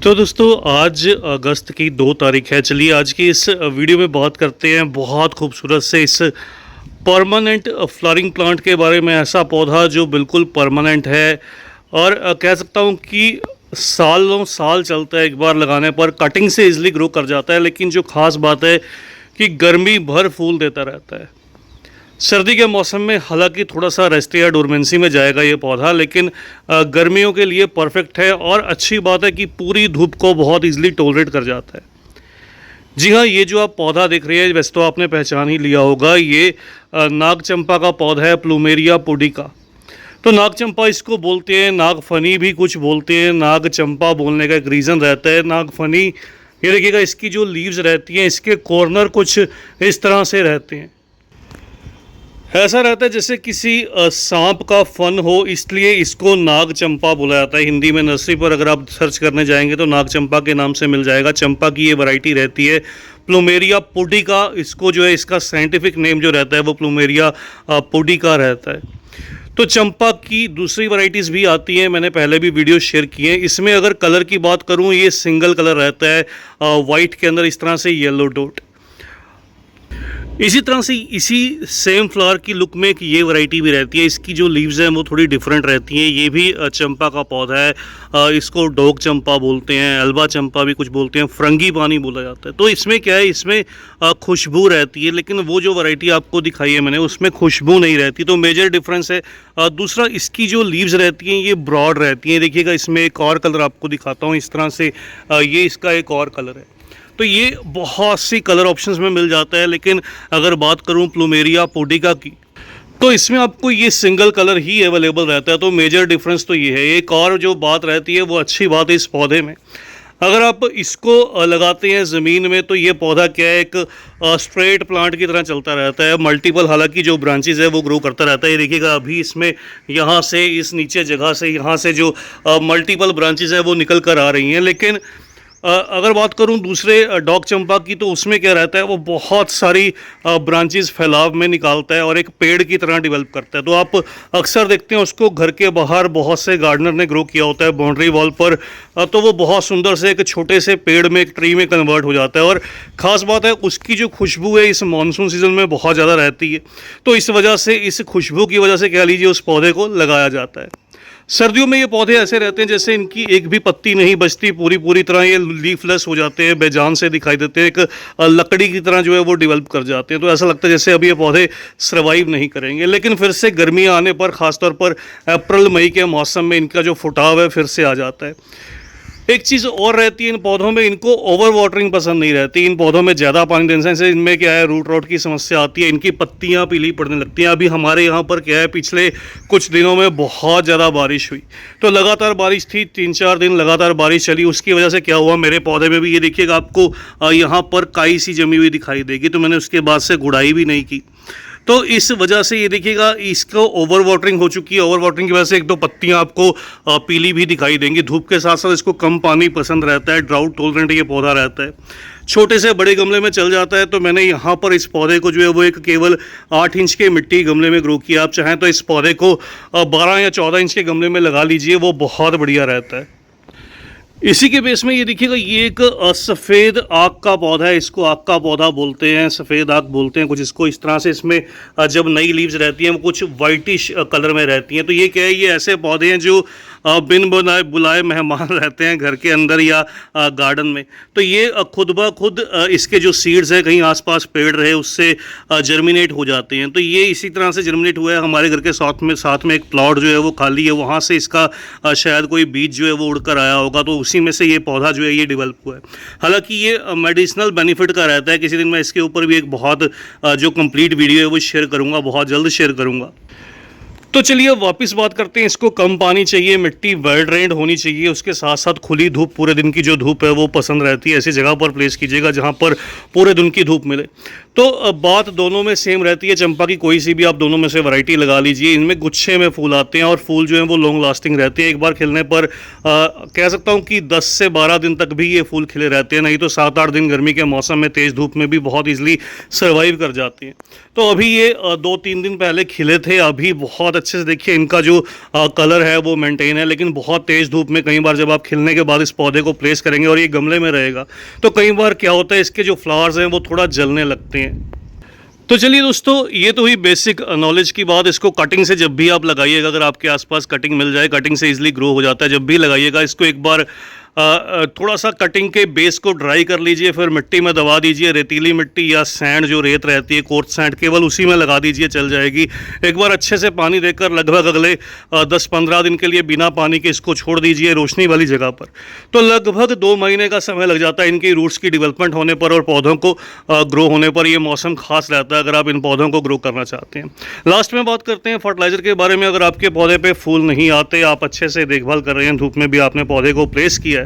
तो दोस्तों आज अगस्त की 2 तारीख है। चलिए आज की इस वीडियो में बात करते हैं बहुत खूबसूरत से इस परमानेंट फ्लावरिंग प्लांट के बारे में। ऐसा पौधा जो बिल्कुल परमानेंट है और कह सकता हूँ कि सालों साल चलता है। एक बार लगाने पर कटिंग से इजीली ग्रो कर जाता है, लेकिन जो ख़ास बात है कि गर्मी भर फूल देता रहता है। सर्दी के मौसम में हालांकि थोड़ा सा रेस्ट या डोरमेंसी में जाएगा ये पौधा, लेकिन गर्मियों के लिए परफेक्ट है। और अच्छी बात है कि पूरी धूप को बहुत इजीली टॉलरेट कर जाता है। जी हाँ, ये जो आप पौधा देख रहे हैं वैसे तो आपने पहचान ही लिया होगा, ये नाग चंपा का पौधा है, प्लूमेरिया पुडिका। तो नाग चंपा इसको बोलते हैं, नाग फनी भी कुछ बोलते हैं। नाग चंपा बोलने का एक रीज़न रहता है। नाग फनी, ये देखिएगा इसकी जो लीव्स रहती हैं इसके कॉर्नर कुछ इस तरह से रहते हैं। ऐसा रहता है जैसे किसी सांप का फन हो, इसलिए इसको नाग चंपा बोला जाता है। हिंदी में नर्सरी पर अगर आप सर्च करने जाएंगे तो नाग चंपा के नाम से मिल जाएगा। चंपा की ये वैरायटी रहती है प्लूमेरिया पुडिका। इसको जो है इसका साइंटिफिक नेम जो रहता है वो प्लूमेरिया पुडिका रहता है। तो चंपा की दूसरी वैरायटीज़ भी आती हैं, मैंने पहले भी वीडियो शेयर किए हैं। इसमें अगर कलर की बात करूँ, ये सिंगल कलर रहता है वाइट के अंदर इस तरह से येलो डॉट। इसी तरह से इसी सेम फ्लावर की लुक में एक ये वैरायटी भी रहती है। इसकी जो लीव्स हैं वो थोड़ी डिफरेंट रहती हैं। ये भी चंपा का पौधा है। इसको डोग चंपा बोलते हैं, एल्बा चंपा भी कुछ बोलते हैं, फ्रंगी पानी बोला जाता है। तो इसमें क्या है, इसमें खुशबू रहती है, लेकिन वो जो वैरायटी आपको दिखाई है मैंने उसमें खुशबू नहीं रहती। तो मेजर डिफरेंस है। दूसरा, इसकी जो लीव्स रहती हैं ये ब्रॉड रहती हैं। देखिएगा इसमें एक और कलर आपको दिखाता हूँ इस तरह से, ये इसका एक और कलर है। तो ये बहुत सी कलर ऑप्शंस में मिल जाता है। लेकिन अगर बात करूं प्लूमेरिया पुडिका की, तो इसमें आपको ये सिंगल कलर ही अवेलेबल रहता है। तो मेजर डिफरेंस तो ये है। एक और जो बात रहती है वो अच्छी बात है इस पौधे में, अगर आप इसको लगाते हैं ज़मीन में तो ये पौधा क्या है, एक स्ट्रेट प्लांट की तरह चलता रहता है। मल्टीपल हालांकि जो ब्रांचेज है वो ग्रो करता रहता है। ये देखिएगा अभी इसमें यहाँ से इस नीचे जगह से यहाँ से जो मल्टीपल ब्रांचेज है वो निकल कर आ रही हैं। लेकिन अगर बात करूं दूसरे डॉग चंपा की, तो उसमें क्या रहता है, वो बहुत सारी ब्रांचेस फैलाव में निकालता है और एक पेड़ की तरह डेवलप करता है। तो आप अक्सर देखते हैं उसको घर के बाहर बहुत से गार्डनर ने ग्रो किया होता है बाउंड्री वॉल पर। तो वो बहुत सुंदर से एक छोटे से पेड़ में, एक ट्री में कन्वर्ट हो जाता है। और ख़ास बात है उसकी जो खुशबू है इस मानसून सीज़न में बहुत ज़्यादा रहती है। तो इस वजह से, इस खुशबू की वजह से कह लीजिए उस पौधे को लगाया जाता है। सर्दियों में ये पौधे ऐसे रहते हैं जैसे इनकी एक भी पत्ती नहीं बचती, पूरी तरह ये लीफलेस हो जाते हैं, बेजान से दिखाई देते हैं, एक लकड़ी की तरह जो है वो डेवलप कर जाते हैं। तो ऐसा लगता है जैसे अभी ये पौधे सर्वाइव नहीं करेंगे। लेकिन फिर से गर्मियाँ आने पर, ख़ासतौर पर अप्रैल मई के मौसम में इनका जो फुटाव है फिर से आ जाता है। एक चीज़ और रहती है इन पौधों में, इनको ओवर वाटरिंग पसंद नहीं रहती। इन पौधों में ज़्यादा पानी देने से इनमें क्या है, रूट रॉट की समस्या आती है, इनकी पत्तियां पीली पड़ने लगती हैं। अभी हमारे यहाँ पर क्या है, पिछले कुछ दिनों में बहुत ज़्यादा बारिश हुई, तो लगातार बारिश थी, 3-4 दिन लगातार बारिश चली। उसकी वजह से क्या हुआ, मेरे पौधे में भी ये देखिएगा आपको यहाँ पर काई सी जमी हुई दिखाई देगी। तो मैंने उसके बाद से गुड़ाई भी नहीं की। तो इस वजह से ये देखिएगा इसको ओवर वाटरिंग हो चुकी है। ओवर वाटरिंग की वजह से 1-2 पत्तियां आपको पीली भी दिखाई देंगी। धूप के साथ साथ इसको कम पानी पसंद रहता है, ड्राउट टॉलरेंट ये पौधा रहता है। छोटे से बड़े गमले में चल जाता है। तो मैंने यहाँ पर इस पौधे को जो है वो एक केवल 8 इंच के मिट्टी गमले में ग्रो किया। आप चाहें तो इस पौधे को 12 या 14 इंच के गमले में लगा लीजिए, वो बहुत बढ़िया रहता है। इसी के बेस में ये देखिएगा, ये एक सफ़ेद आग का पौधा है। इसको आग का पौधा बोलते हैं, सफ़ेद आग बोलते हैं कुछ इसको। इस तरह से इसमें जब नई लीव्स रहती हैं वो कुछ वाइटिश कलर में रहती हैं। तो ये क्या है, ये ऐसे पौधे हैं जो बिन बुलाए मेहमान रहते हैं घर के अंदर या गार्डन में। तो ये खुद ब खुद इसके जो सीड्स हैं कहीं आसपास पेड़ रहे उससे जर्मिनेट हो जाते हैं। तो ये इसी तरह से जर्मिनेट हुआ है। हमारे घर के साथ में एक प्लॉट जो है वो खाली है, वहाँ से इसका शायद कोई बीज जो है वो उड़कर आया होगा। तो उसी में से ये पौधा जो है ये डेवलप हुआ है। हालांकि ये मेडिसिनल बेनिफिट का रहता है। किसी दिन मैं इसके ऊपर भी एक बहुत जो कंप्लीट वीडियो है वो शेयर करूँगा, बहुत जल्द शेयर करूँगा। तो चलिए वापस बात करते हैं। इसको कम पानी चाहिए, मिट्टी वेल ड्रेन्ड होनी चाहिए, उसके साथ साथ खुली धूप, पूरे दिन की जो धूप है वो पसंद रहती है। ऐसी जगह पर प्लेस कीजिएगा जहाँ पर पूरे दिन की धूप मिले। तो बात दोनों में सेम रहती है। चंपा की कोई सी भी आप दोनों में से वैरायटी लगा लीजिए, इनमें गुच्छे में फूल आते हैं और फूल जो है वो लॉन्ग लास्टिंग रहते हैं। एक बार खिलने पर कह सकता हूँ कि 10 से 12 दिन तक भी ये फूल खिले रहते हैं, नहीं तो 7-8 दिन गर्मी के मौसम में तेज़ धूप में भी बहुत ईजिली सर्वाइव कर जाते हैं। तो अभी ये 2-3 दिन पहले खिले थे, अभी बहुत अच्छे से देखिए इनका जो कलर है वो मेंटेन है। लेकिन बहुत तेज़ धूप में कई बार जब आप खिलने के बाद इस पौधे को प्लेस करेंगे और ये गमले में रहेगा तो कई बार क्या होता है, इसके जो फ्लावर्स हैं वो थोड़ा जलने लगते हैं। तो चलिए दोस्तों, ये तो हुई बेसिक नॉलेज की बात। इसको कटिंग से जब भी आप लगाइएगा, अगर आपके आसपास कटिंग मिल जाए, कटिंग से इजीली ग्रो हो जाता है, जब भी लगाइएगा इसको एक बार थोड़ा सा कटिंग के बेस को ड्राई कर लीजिए, फिर मिट्टी में दबा दीजिए। रेतीली मिट्टी या सैंड जो रेत रहती है, कोर्ट सैंड, केवल उसी में लगा दीजिए, चल जाएगी। एक बार अच्छे से पानी देकर लगभग अगले 10-15 दिन के लिए बिना पानी के इसको छोड़ दीजिए रोशनी वाली जगह पर। तो लगभग 2 महीने का समय लग जाता है इनकी रूट्स की डेवलपमेंट होने पर और पौधों को ग्रो होने पर। ये मौसम खास रहता है अगर आप इन पौधों को ग्रो करना चाहते हैं। लास्ट में बात करते हैं फर्टिलाइज़र के बारे में। अगर आपके पौधे पे फूल नहीं आते, आप अच्छे से देखभाल कर रहे हैं, धूप में भी आपने पौधे को प्लेस किया है,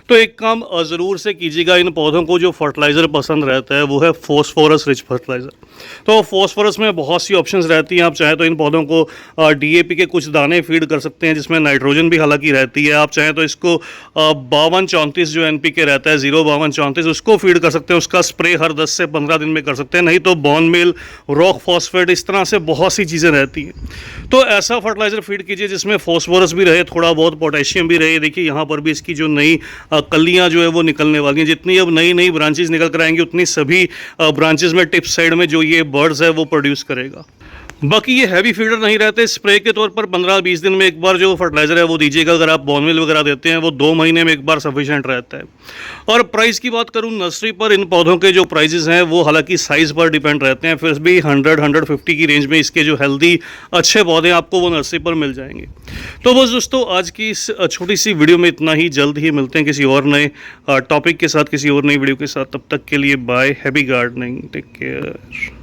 तो एक काम ज़रूर से कीजिएगा। इन पौधों को जो फर्टिलाइज़र पसंद रहता है वो है फॉस्फोरस रिच फर्टिलाइज़र। तो फॉस्फोरस में बहुत सी ऑप्शंस रहती हैं। आप चाहें तो इन पौधों को डीएपी के कुछ दाने फीड कर सकते हैं जिसमें नाइट्रोजन भी हालांकि रहती है। आप चाहें तो इसको 52-34 जो एनपीके रहता है, 0-52-34, उसको फीड कर सकते हैं। उसका स्प्रे हर 10 से 15 दिन में कर सकते हैं। नहीं तो बॉन मेल, रॉक फॉस्फेट, इस तरह से बहुत सी चीज़ें रहती हैं। तो ऐसा फर्टिलाइज़र फीड कीजिए जिसमें फॉस्फोरस भी रहे, थोड़ा बहुत पोटेशियम भी रहे। देखिए यहाँ पर भी इसकी जो नई कलियाँ जो है वो निकलने वाली हैं। जितनी अब नई नई ब्रांचेस निकल कर आएंगी उतनी सभी ब्रांचेस में टिप साइड में जो ये बर्ड्स है वो प्रोड्यूस करेगा। बाकी ये हैवी फीडर नहीं रहते। स्प्रे के तौर पर 15-20 दिन में एक बार जो फर्टिलाइज़र है वो दीजिएगा। अगर आप बॉर्नमेल वगैरह देते हैं वो 2 महीने में एक बार सफिशिएंट रहता है। और प्राइस की बात करूं, नर्सरी पर इन पौधों के जो प्राइजेस हैं वो हालांकि साइज़ पर डिपेंड रहते हैं, फिर भी 100-150 की रेंज में इसके जो हेल्दी अच्छे पौधे आपको वो नर्सरी पर मिल जाएंगे। तो बस दोस्तों, आज की इस छोटी सी वीडियो में इतना ही। जल्द ही मिलते हैं किसी और नए टॉपिक के साथ, किसी और नई वीडियो के साथ। तब तक के लिए bye, happy gardening, take care.